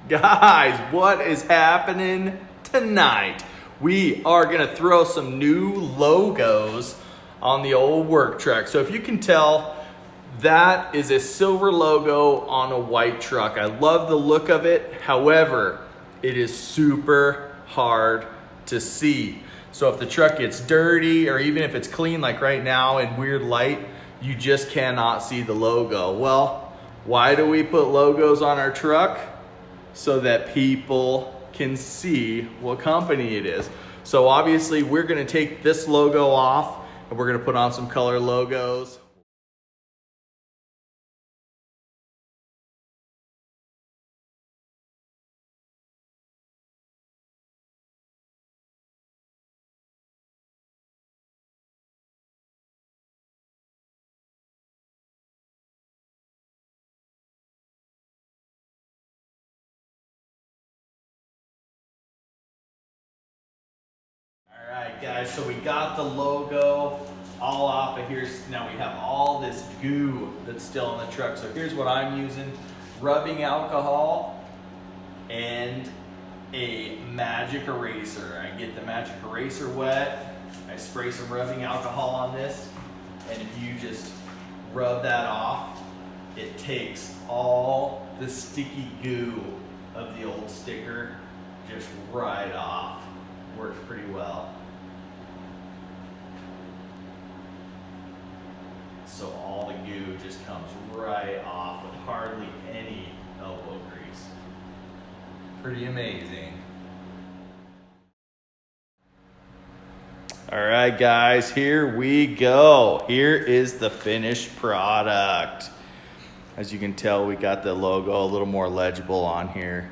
Guys, what is happening tonight? We are gonna throw some new logos on the old work truck. So if you can tell, that is a silver logo on a white truck. I love the look of it. However, it is super hard to see. So if the truck gets dirty or even if it's clean like right now in weird light, you just cannot see the logo. Well, why do we put logos on our truck? So that people can see what company it is. So obviously we're gonna take this logo off and we're gonna put on some color logos. All right, guys, so we got the logo all off of here. Now we have all this goo that's still in the truck. So here's what I'm using: rubbing alcohol and a magic eraser. I get the magic eraser wet, I spray some rubbing alcohol on this, and if you just rub that off, it takes all the sticky goo of the old sticker just right off. Works pretty well. So all the goo just comes right off with hardly any elbow grease. Pretty amazing. All right, guys, here we go. Here is the finished product. As you can tell, we got the logo a little more legible on here.